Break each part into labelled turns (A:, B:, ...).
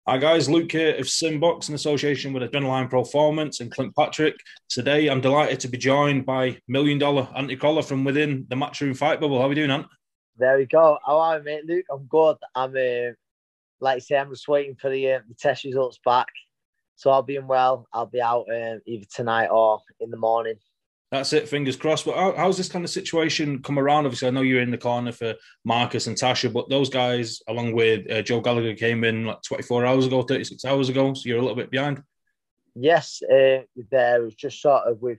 A: Hi guys, Luke here of SimBoxx in association with Adrenaline Performance and Clint Patrick. Today I'm delighted to be joined by $1 Million Ant Crolla from within the Matchroom fight bubble. How are we doing, Ant?
B: There we go. How are you, mate? Luke, I'm good. Like I say, I'm just waiting for the test results back. So I'll be in well. I'll be out either tonight or in the morning.
A: That's it, fingers crossed. But how's this kind of situation come around? Obviously, I know you're in the corner for Marcus and Tasha, but those guys, along with Joe Gallagher, came in like 24 hours ago, 36 hours ago. So you're a little bit behind.
B: Yes, there was just sort of with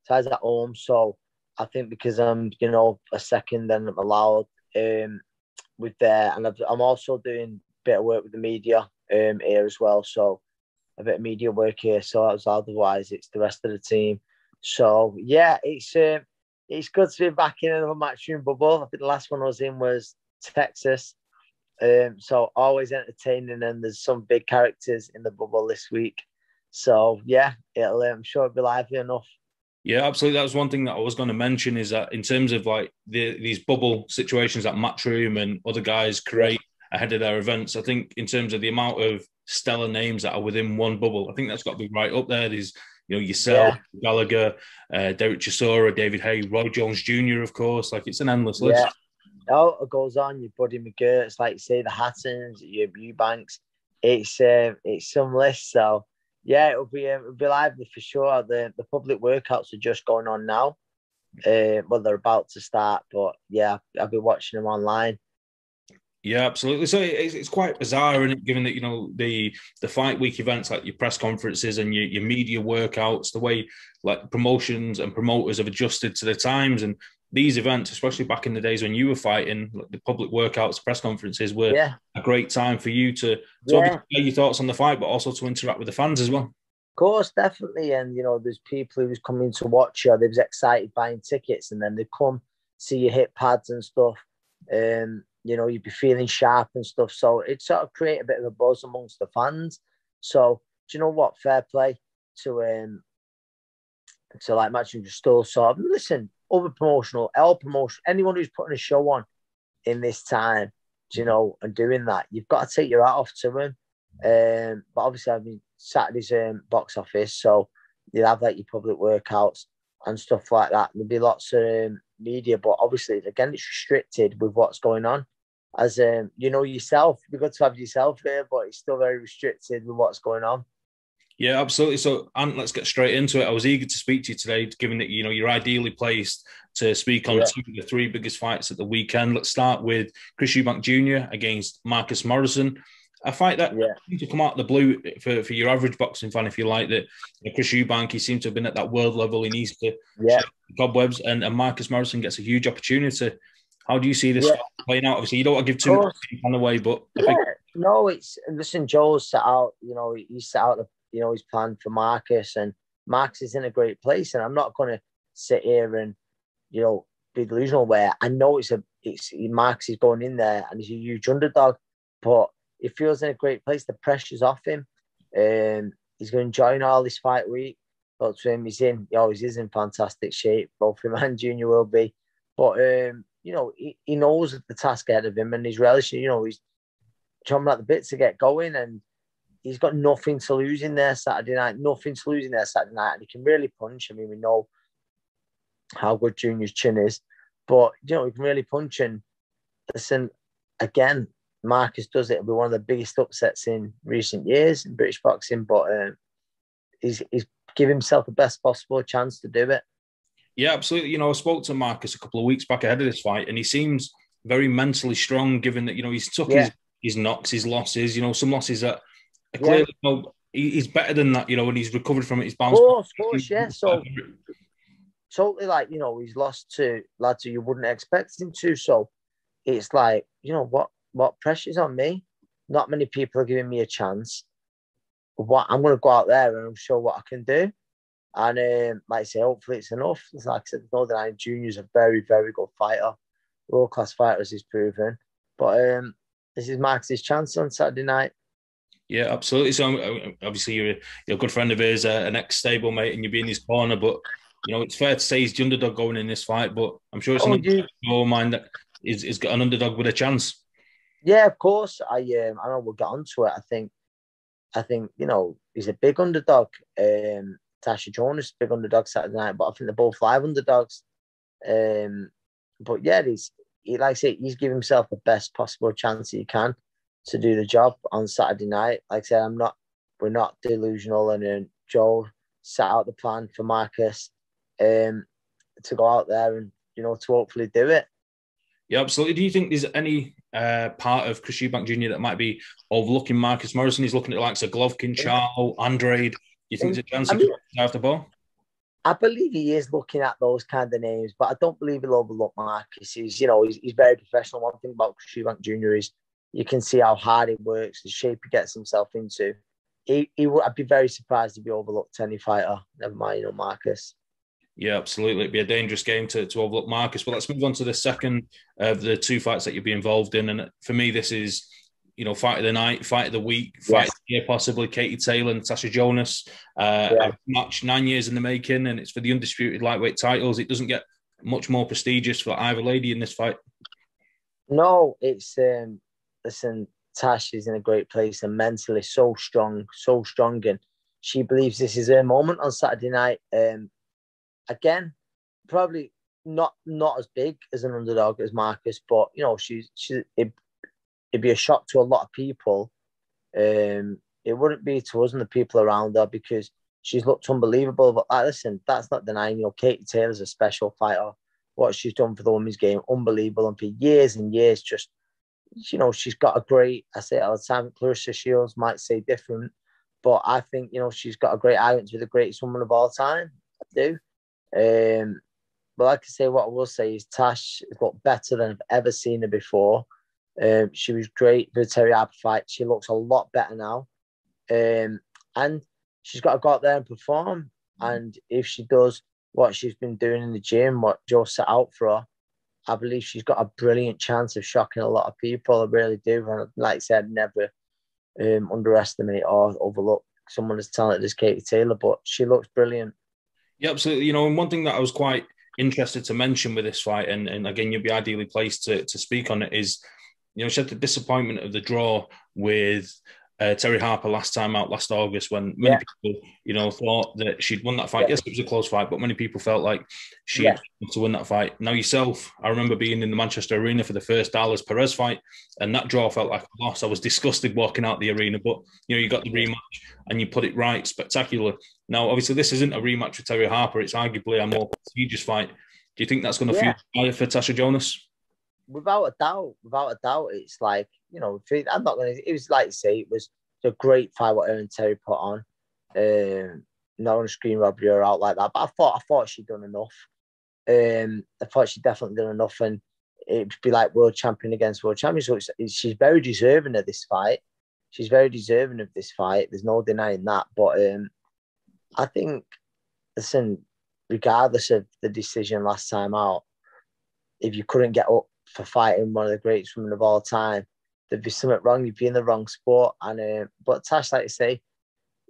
B: ties at home. So I think because I'm, a second, then I'm allowed with there. And I'm also doing a bit of work with the media here as well. So a bit of media work here. So otherwise it's the rest of the team. So yeah, it's good to be back in another Matchroom bubble. I think the last one I was in was Texas. So always entertaining, and there's some big characters in the bubble this week. So yeah, I'm sure it'll be lively enough.
A: Yeah, absolutely. That was one thing that I was going to mention is that in terms of like these bubble situations that Matchroom and other guys create ahead of their events, I think in terms of the amount of stellar names that are within one bubble, I think that's got to be right up there. There's yourself, Gallagher, Derek Chisora, David Hay, Roy Jones Jr., of course. Like it's an endless list.
B: Oh, it goes on. Your Buddy McGirts, like you say, the Hattons, your Eubanks. It's some list. So yeah, it'll be lively for sure. The public workouts are just going on now. Well, they're about to start, but yeah, I'll be watching them online.
A: Yeah, absolutely. So it's quite bizarre, isn't it, given that the fight week events like your press conferences and your media workouts, the way like promotions and promoters have adjusted to the times, and these events, especially back in the days when you were fighting, like the public workouts, press conferences were a great time for you to obviously share your thoughts on the fight, but also to interact with the fans as well.
B: Of course, definitely. And there's people who's coming to watch you. They was excited buying tickets, and then they come see you hit pads and stuff. You'd be feeling sharp and stuff. So it sort of create a bit of a buzz amongst the fans. So do you know what? Fair play to like Matchroom just still sort of listen, all promotion, anyone who's putting a show on in this time, and doing that, you've got to take your hat off to them. But obviously, I mean, Saturday's box office, so you'll have like your public workouts and stuff like that. There'll be lots of media, but obviously, again, it's restricted with what's going on. As yourself, it'd be good to have yourself there, but it's still very restricted with what's going on.
A: Yeah, absolutely. So, Ant, let's get straight into it. I was eager to speak to you today, given that you're ideally placed to speak on two of the three biggest fights at the weekend. Let's start with Chris Eubank Jr. against Marcus Morrison. A fight that seemed to come out of the blue for your average boxing fan, if you like, that Chris Eubank, he seemed to have been at that world level. He needs to shake the cobwebs, and Marcus Morrison gets a huge opportunity. How do you see this playing out? Obviously, you don't want to give too much on the way, but I think...
B: No, listen, Joe's set out, he set out his plan for Marcus, and Marcus is in a great place, and I'm not going to sit here and, be delusional where I know Marcus is going in there and he's a huge underdog, but he feels in a great place. The pressure's off him. He's going to enjoy all this fight week. But to him, he always is in fantastic shape. Both him and Junior will be. But, he knows the task ahead of him, and he's relishing, he's chomping at the bit to get going, and he's got nothing to lose in there Saturday night. And he can really punch. I mean, we know how good Junior's chin is, but, he can really punch. And listen, again, Marcus does it. It'll be one of the biggest upsets in recent years in British boxing, but he's giving himself the best possible chance to do it.
A: Yeah, absolutely. I spoke to Marcus a couple of weeks back ahead of this fight, and he seems very mentally strong, given that, he's took his knocks, his losses, some losses that are clearly, he's better than that, and he's recovered from it. He's bounced back.
B: Of course, yeah. So totally, like, he's lost to lads who you wouldn't expect him to. So it's like, what pressure's on me? Not many people are giving me a chance. What I'm going to go out there and show what I can do. And like I say, hopefully it's enough. Like I said, no denying Junior's a very, very good fighter. World-class fighter, as he's proven. But this is Marcus's chance on Saturday night.
A: Yeah, absolutely. So obviously you're a good friend of his, an ex-stablemate, and you'll be in his corner. But, it's fair to say he's the underdog going in this fight. But I'm sure it's in your mind that he's got an underdog with a chance.
B: Yeah, of course. I know we'll get onto it. I think I think, he's a big underdog. Tasha Jonas, big underdog Saturday night, but I think they're both live underdogs. But yeah, like I say, he's giving himself the best possible chance he can to do the job on Saturday night. Like I said, we're not delusional, and Joe set out the plan for Marcus to go out there and, to hopefully do it.
A: Yeah, absolutely. Do you think there's any part of Chris Eubank Jr. that might be overlooking Marcus Morrison? He's looking at the likes of Golovkin, Charlo, Andrade. Do you think there's a chance he could have the ball?
B: I believe he is looking at those kind of names, but I don't believe he'll overlook Marcus. He's very professional. One thing about Chris Eubank Jr. is you can see how hard he works, the shape he gets himself into. I'd be very surprised if he overlooked any fighter. Never mind, Marcus.
A: Yeah, absolutely. It'd be a dangerous game to overlook Marcus. But let's move on to the second of the two fights that you'll be involved in. And for me, this is, fight of the night, fight of the week, fight of the year, possibly. Katie Taylor and Natasha Jonas. A match 9 years in the making, and it's for the undisputed lightweight titles. It doesn't get much more prestigious for either lady in this fight.
B: No, it's listen, Tash is in a great place and mentally so strong, and she believes this is her moment on Saturday night. Again, probably not as big as an underdog as Marcus, but it'd be a shock to a lot of people. It wouldn't be to us and the people around her, because she's looked unbelievable. But listen, that's not denying. Katie Taylor's a special fighter. What she's done for the women's game, unbelievable, and for years and years, just she's got a great. I say it all the time. Clarissa Shields might say different, but I think she's got a great eye to be the greatest woman of all time. I do. But like I say, what I will say is Tash has looked better than I've ever seen her before. She was great for the Terry Harper fight. She looks a lot better now. And she's got to go out there and perform. And if she does what she's been doing in the gym, what Joe set out for her, I believe she's got a brilliant chance of shocking a lot of people. I really do. And like I said, never underestimate or overlook someone as talented as Katie Taylor, but she looks brilliant.
A: Yeah, absolutely. And one thing that I was quite interested to mention with this fight, and again, you'll be ideally placed to speak on it, is, she had the disappointment of the draw with Terry Harper last time out, last August, when many people, thought that she'd won that fight. Yes, it was a close fight, but many people felt like she had to win that fight. Now yourself, I remember being in the Manchester Arena for the first Dallas Perez fight, and that draw felt like a loss. I was disgusted walking out the arena, but, you got the rematch and you put it right, spectacular. Now, obviously, this isn't a rematch with Terry Harper. It's arguably a more prestigious fight. Do you think that's going to fuel fire for Tasha Jonas?
B: Without a doubt, it's like, I'm not going to. It was like you say, it was a great fight what her and Terry put on. Not on screen robbery or out like that, but I thought she'd done enough. I thought she'd definitely done enough, and it'd be like world champion against world champion. So she's very deserving of this fight. She's very deserving of this fight. There's no denying that. But I think, listen, regardless of the decision last time out, if you couldn't get up for fighting one of the greatest women of all time, there'd be something wrong. You'd be in the wrong sport. And but Tash, like I say,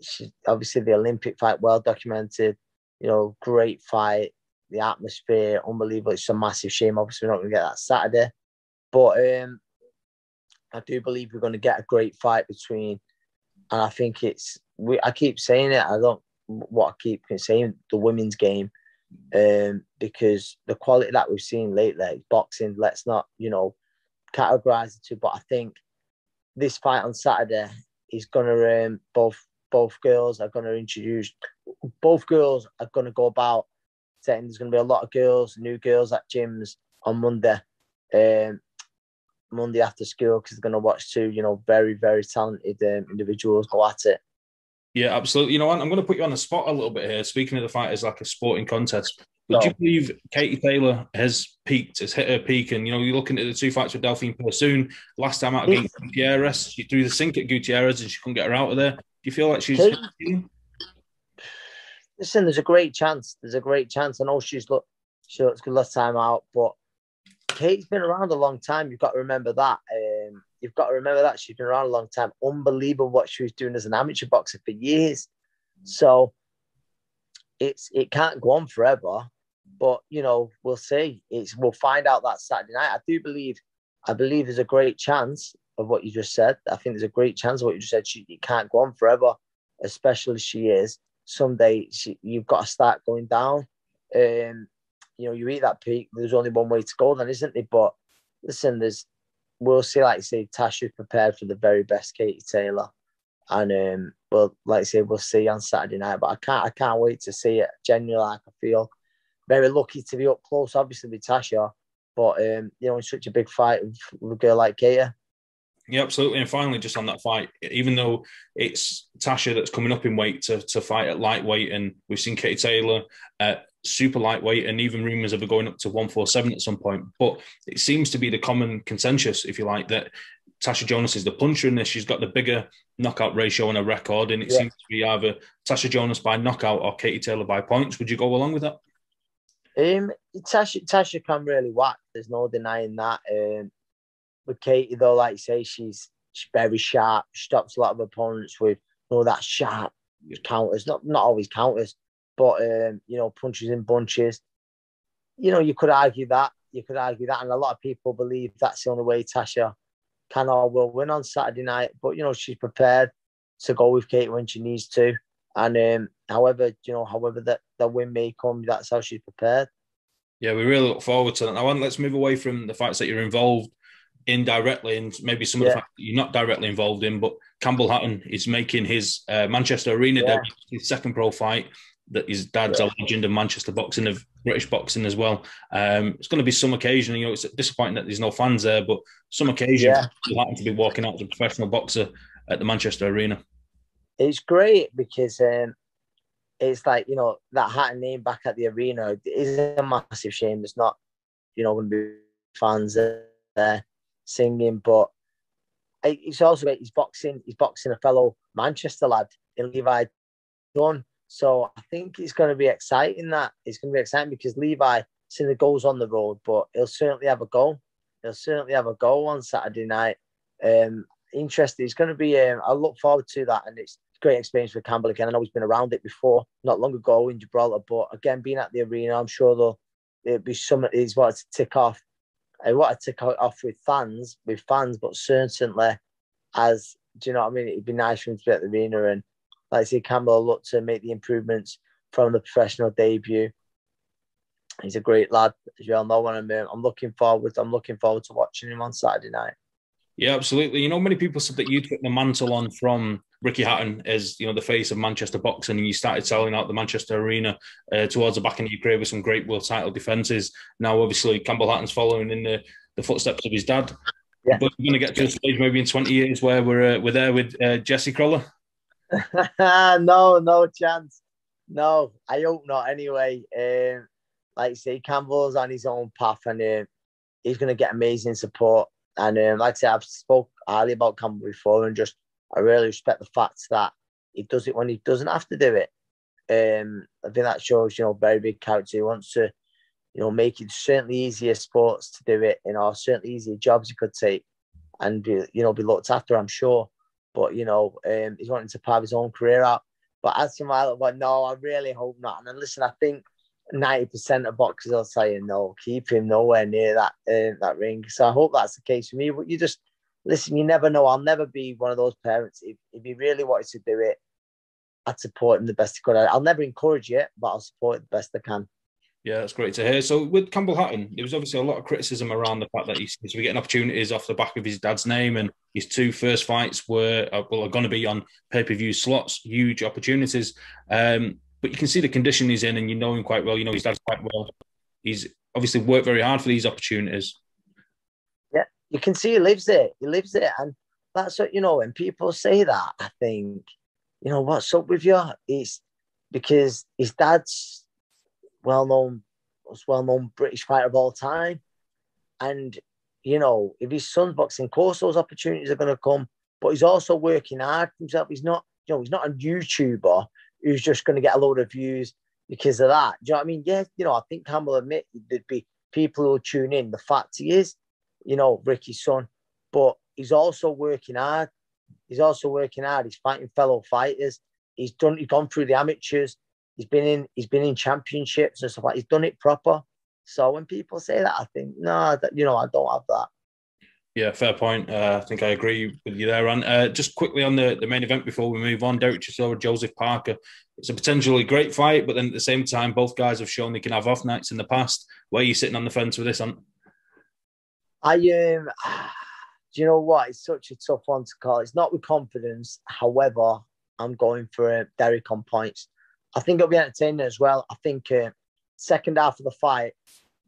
B: she's obviously the Olympic fight, well documented. Great fight. The atmosphere, unbelievable. It's a massive shame. Obviously, we're not going to get that Saturday, but I do believe we're going to get a great fight between. And I think I keep saying it. I keep saying the women's game. Because the quality that we've seen lately, boxing, let's not, categorize the two. But I think this fight on Saturday is going to, both girls are going to go about saying there's going to be a lot of new girls at gyms on Monday after school, because they're going to watch two, very, very talented individuals go at it.
A: Yeah, absolutely. I'm going to put you on the spot a little bit here. Speaking of the fight as like a sporting contest, but do you believe Katie Taylor has hit her peak? And, you're looking at the two fights with Delphine Persoon. Last time out against Gutierrez, she threw the sink at Gutierrez and she couldn't get her out of there. Do you feel like she's...
B: Listen, there's a great chance. I know she looks good last time out, but Kate's been around a long time. You've got to remember that. She's been around a long time. Unbelievable what she was doing as an amateur boxer for years. So it can't go on forever. But we'll see. We'll find out that Saturday night. I believe there's a great chance of what you just said. I think there's a great chance of what you just said. She can't go on forever, especially as she is. Someday you've got to start going down. You know, you reach that peak, there's only one way to go then, isn't it? But listen, we'll see, like I say, Tasha's prepared for the very best Katie Taylor. And well, like I say, we'll see on Saturday night. But I can't wait to see it. Genuinely, like, I feel very lucky to be up close, obviously, with Tasha. But you know, in such a big fight with a girl like Katie.
A: Yeah, absolutely. And finally, just on that fight, even though it's Tasha that's coming up in weight to fight at lightweight, and we've seen Katie Taylor at super lightweight, and even rumours of her going up to 147 at some point. But it seems to be the common consensus, if you like, that Tasha Jonas is the puncher in this. She's got the bigger knockout ratio on her record, and it seems to be either Tasha Jonas by knockout or Katie Taylor by points. Would you go along with that?
B: Tasha can really whack. There's no denying that. With Katie, though, like you say, she's very sharp. She stops a lot of opponents with that sharp counters. Not always counters, but you know, punches in bunches. You know, you could argue that. And a lot of people believe that's the only way Tasha can or will win on Saturday night. But you know, she's prepared to go with Katie when she needs to. And however the win may come, that's how she's prepared.
A: Yeah, we really look forward to that. Now, let's move away from the fights that you're involved indirectly, and maybe some of the facts that you're not directly involved in. But Campbell Hatton is making his Manchester Arena debut, his second pro fight. That his dad's a legend of Manchester boxing, of British boxing as well. It's going to be some occasion. You know, it's disappointing that there's no fans there, but some occasion Campbell Hatton to be walking out as a professional boxer at the Manchester Arena.
B: It's great because it's like, you know, that Hatton name back at the arena is a massive shame. There's not, you know, going to be fans there singing, but it's also great. He's boxing a fellow Manchester lad in Levi Dunn. So I think it's going to be exciting. It's going to be exciting because Levi certainly goes on the road, but he'll certainly have a go. On Saturday night. Interesting. It's going to be. I look forward to that, and it's a great experience for Campbell again. I know he's been around it before, not long ago in Gibraltar, but again, being at the arena, I'm sure there'll be something he's wanted to tick off. I want to tick off with fans, but certainly as, do you know what I mean? It'd be nice for him to be at the arena, and like I say, Campbell will look to make the improvements from the professional debut. He's a great lad, as you all know, and I'm looking forward to watching him on Saturday night.
A: Yeah, absolutely. You know, many people said that you took the mantle on from Ricky Hatton as, you know, the face of Manchester boxing, and you started selling out the Manchester Arena towards the back end of your career with some great world title defences. Now, obviously, Campbell Hatton's following in the footsteps of his dad. Yeah. But we're going to get to a stage maybe in 20 years where we're there with Jesse Crolla.
B: No chance. No, I hope not anyway. Like I say, Campbell's on his own path, and he's going to get amazing support. And like I say, I've spoke highly about Campbell before, and just I really respect the fact that he does it when he doesn't have to do it. I think that shows, you know, very big character. He wants to, you know, make it certainly easier sports to do it, you know, certainly easier jobs he could take and be looked after, I'm sure. But, you know, he's wanting to carve his own career out. But as to my, but no, I really hope not. And then listen, I think 90% of boxers are saying no, keep him nowhere near that ring. So I hope that's the case for me. But you just listen, you never know. I'll never be one of those parents. If he really wanted to do it, I'd support him the best I could. I'll never encourage it, but I'll support it the best I can.
A: Yeah, that's great to hear. So with Campbell Hatton, there was obviously a lot of criticism around the fact that he seems to be getting opportunities off the back of his dad's name, and his two first fights are going to be on pay-per-view slots, huge opportunities. But you can see the condition he's in, and you know him quite well. You know his dad's quite well. He's obviously worked very hard for these opportunities.
B: Yeah, you can see he lives it. And that's what, you know, when people say that, I think, you know, what's up with you? It's because his dad's most well-known British fighter of all time. And, you know, if his son's boxing, of course those opportunities are going to come, but he's also working hard for himself. He's not a YouTuber who's just going to get a load of views because of that. Do you know what I mean? Yeah, you know, I think Campbell admit there'd be people who'll tune in. The fact he is, you know, Ricky's son, but he's also working hard. He's fighting fellow fighters. He's gone through the amateurs. He's been in championships and stuff like that. He's done it proper. So when people say that, I think, no, you know, I don't have that.
A: Yeah, fair point. I think I agree with you there. And just quickly on the main event before we move on, Derek Chisora, Joseph Parker. It's a potentially great fight, but then at the same time, both guys have shown they can have off nights in the past. Where are you sitting on the fence with this one?
B: Do you know what? It's such a tough one to call. It's not with confidence. However, I'm going for Derek on points. I think it'll be entertaining as well. I think second half of the fight,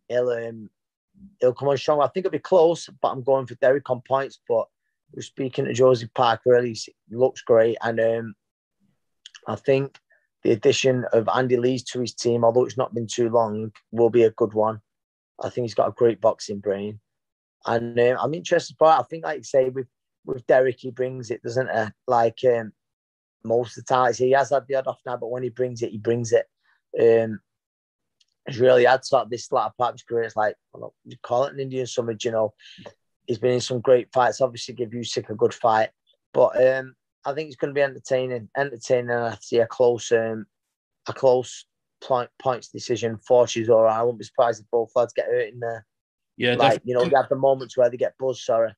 B: he'll come on strong. I think it'll be close, but I'm going for Derek on points. But we're speaking to Joseph Parker, really he looks great. And I think the addition of Andy Lees to his team, although it's not been too long, will be a good one. I think he's got a great boxing brain. And I'm interested by it. I think, like you say, with Derek, he brings it, doesn't he? Like most of the time, he has had the odd off now, but when he brings it, he brings it. He's really had sort of this latter part of his career. It's like, you call it an Indian summer, you know. He's been in some great fights. Obviously, give Usyk a good fight, but I think it's going to be entertaining. And I see a close points decision for Chisora. I wouldn't be surprised if both lads get hurt in there.
A: Yeah,
B: like
A: definitely.
B: you know, they have the moments where they get buzzed. Sorry.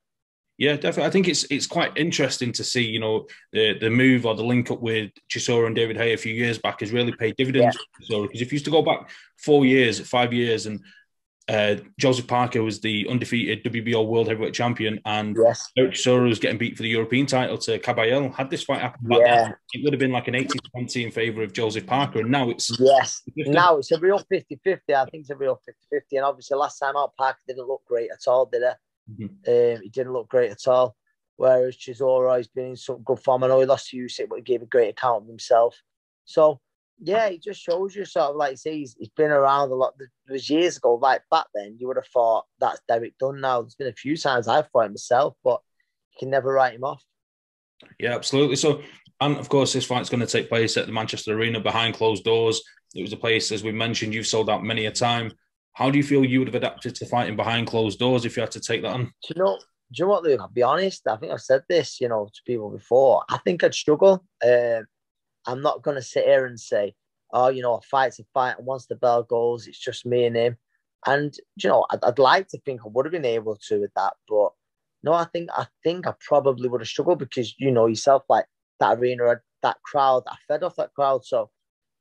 A: Yeah, definitely. I think it's quite interesting to see, you know, the move or the link up with Chisora and David Haye a few years back has really paid dividends for Chisora. Because if you used to go back 5 years, and Joseph Parker was the undefeated WBO World Heavyweight Champion, and Derek Chisora was getting beat for the European title to Caballero. Had this fight happened back then, it would have been like an 80-20 in favour of Joseph Parker, and now it's
B: now it's a real 50-50. I think it's a real 50-50, and obviously last time out Parker didn't look great at all, did he? He didn't look great at all. Whereas Chisora has been in some good form. I know he lost to Usyk, but he gave a great account of himself. So yeah, it just shows you sort of like you say, he's been around a lot. There was years ago, like back then, you would have thought that's Derek done now. There's been a few times I've fought myself, but you can never write him off.
A: Yeah, absolutely. So, and of course, this fight's going to take place at the Manchester Arena behind closed doors. It was a place, as we mentioned, you've sold out many a time. How do you feel you would have adapted to fighting behind closed doors if you had to take that on?
B: Do you know what, Luke? I'll be honest. I think I've said this, you know, to people before. I think I'd struggle. I'm not going to sit here and say, oh, you know, a fight's a fight, and once the bell goes, it's just me and him. And you know, I'd like to think I would have been able to with that, but no, I think I probably would have struggled because you know yourself, like that arena, that crowd, I fed off that crowd, so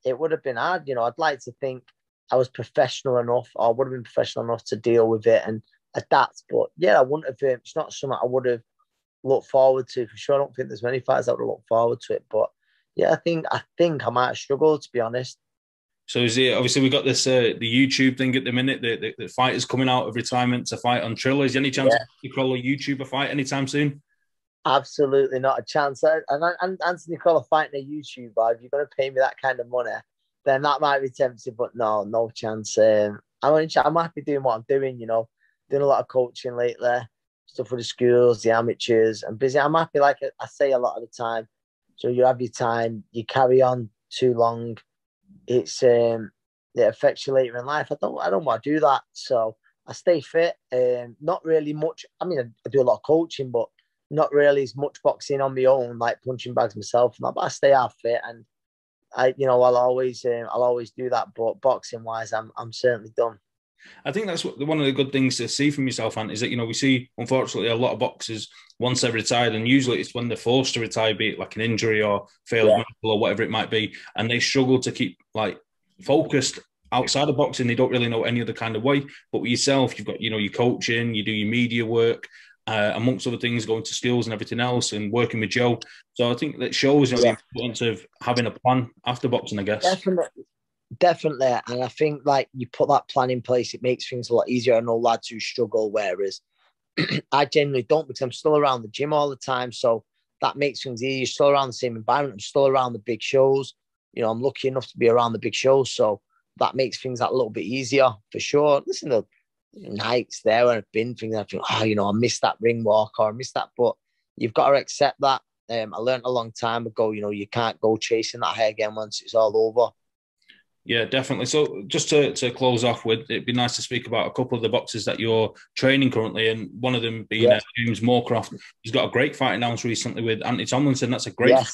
B: it would have been hard. You know, I'd like to think I was professional enough, or would have been professional enough to deal with it and adapt. But yeah, I wouldn't have. It's not something I would have looked forward to for sure. I don't think there's many fights I would have looked forward to it, but yeah, I think I might have struggled, to be honest.
A: So is it obviously we've got this the YouTube thing at the minute, the fighters coming out of retirement to fight on Triller. Is there any chance of Crolla YouTuber fight anytime soon?
B: Absolutely not a chance. And Anthony Crolla fighting a YouTuber, if you're going to pay me that kind of money, then that might be tempting, but no chance. I'm happy doing what I'm doing, you know, doing a lot of coaching lately, stuff for the schools, the amateurs. I'm busy. I'm happy, like I say a lot of the time. So you have your time, you carry on too long. It affects you later in life. I don't want to do that. So I stay fit. Not really much. I mean, I do a lot of coaching, but not really as much boxing on my own, like punching bags myself. But I stay out fit, and I'll always do that. But boxing wise, I'm certainly done.
A: I think that's one of the good things to see from yourself, Ant, is that, you know, we see, unfortunately, a lot of boxers, once they're retired, and usually it's when they're forced to retire, be it like an injury or failed medical or whatever it might be, and they struggle to keep, like, focused outside of boxing. They don't really know any other kind of way. But with yourself, you've got, you know, your coaching, you do your media work, amongst other things, going to schools and everything else, and working with Joe. So I think that shows, you know, the importance of having a plan after boxing, I guess.
B: Definitely. And I think, like, you put that plan in place, it makes things a lot easier. I know lads who struggle, whereas I generally don't, because I'm still around the gym all the time. So that makes things easier. Still around the same environment. I'm still around the big shows. You know, I'm lucky enough to be around the big shows. So that makes things a little bit easier for sure. Listen, the nights there where I've been thinking, I think, I missed that ring walk, or I missed that. But you've got to accept that. I learned a long time ago, you know, you can't go chasing that high again once it's all over.
A: Yeah, definitely. So just to close off with, it'd be nice to speak about a couple of the boxers that you're training currently, and one of them being James Moorcroft. He's got a great fight announced recently with Anthony Tomlinson. That's a great fight.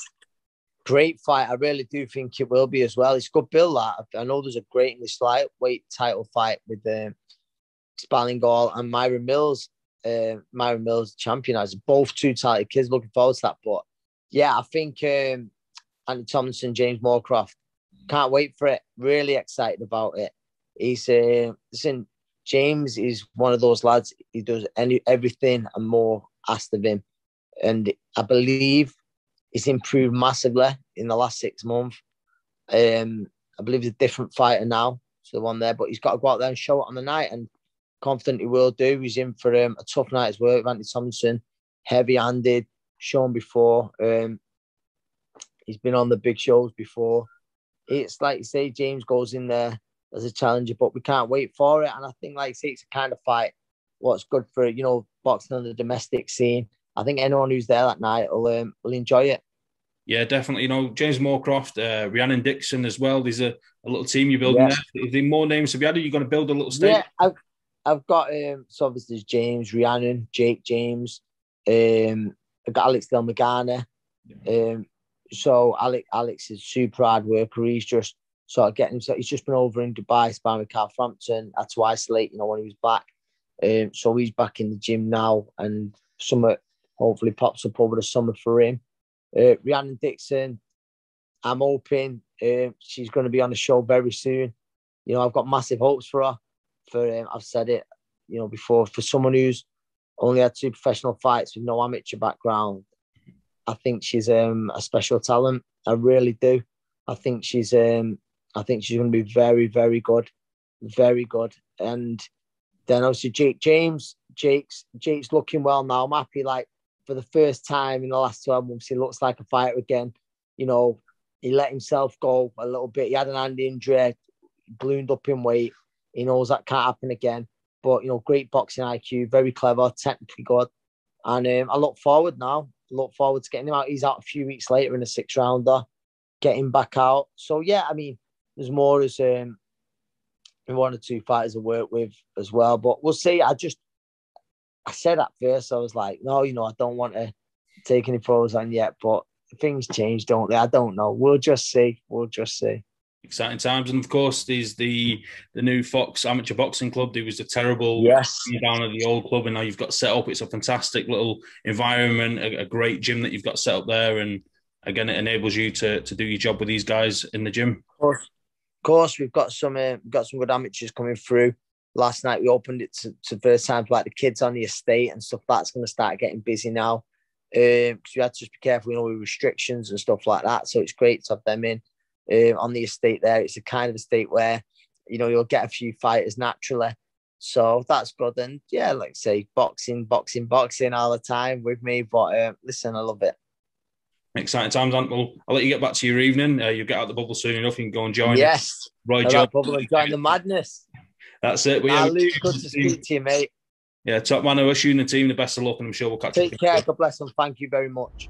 B: Great fight. I really do think it will be as well. It's good bill, that. I know there's a great English lightweight title fight with Spallingall and Myron Mills. Myron Mills champion. As both two talented kids, looking forward to that. But yeah, I think Anthony Tomlinson, James Moorcroft, can't wait for it. Really excited about it. He's listen, James is one of those lads. He does everything and more asked of him, and I believe he's improved massively in the last 6 months. I believe he's a different fighter now to the one there, but he's got to go out there and show it on the night, and confident he will do. He's in for a tough night's work with Anthony Tomlinson, heavy-handed, shown before. He's been on the big shows before. It's like you say, James goes in there as a challenger, but we can't wait for it. And I think, like you say, it's a kind of fight what's good for, boxing on the domestic scene. I think anyone who's there that night will enjoy it.
A: Yeah, definitely. James Moorcroft, Rhiannon Dixon as well. There's a little team you're building there. Is there more names have you added? You're going to build a little stable?
B: Yeah, I've got, so obviously there's James, Rhiannon, Jake James. I've got Alex Del Magana. So Alex is super hard worker. He's just sort of getting himself. He's just been over in Dubai sparring with Carl Frampton. That's why it's late, when he was back. So he's back in the gym now, and summer hopefully pops up over the summer for him. Rhiannon Dixon, I'm hoping she's going to be on the show very soon. I've got massive hopes for her. I've said it, before. For someone who's only had 2 professional fights with no amateur background, I think she's a special talent. I really do. I think she's going to be very, very good, very good. And then obviously Jake's looking well now. I'm happy. Like, for the first time in the last 12 months, he looks like a fighter again. He let himself go a little bit. He had an hand injury, ballooned up in weight. He knows that can't happen again. But, great boxing IQ, very clever, technically good. And I look forward now. Look forward to getting him out. He's out a few weeks later in a 6-rounder, getting back out. So, yeah, I mean, there's more as 1 or 2 fighters I work with as well. But we'll see. I said at first, I was like, no, I don't want to take any pros on yet. But things change, don't they? I don't know. We'll just see.
A: Exciting times. And of course, there's the new Fox Amateur Boxing Club. There was a terrible down at the old club, and now you've got set up. It's a fantastic little environment, a great gym that you've got set up there. And again, it enables you to do your job with these guys in the gym.
B: Of course, we've got some good amateurs coming through. Last night we opened it to first time for like the kids on the estate and stuff. That's going to start getting busy now. Because we had to just be careful, with restrictions and stuff like that. So it's great to have them in. On the estate there. It's a kind of estate where, you'll get a few fighters naturally. So that's good. And yeah, like I say, boxing all the time with me. But listen, I love it.
A: Exciting times, Ant. Well, I'll let you get back to your evening. You'll get out the bubble soon enough. You can go and join
B: Yes.
A: Roy Jones.
B: Bubble and join the madness.
A: That's it.
B: Luke, good to speak to you, mate.
A: Yeah, top man. I wish you and the team the best of luck, and I'm sure we'll catch up.
B: Take care. God bless them. Thank you very much.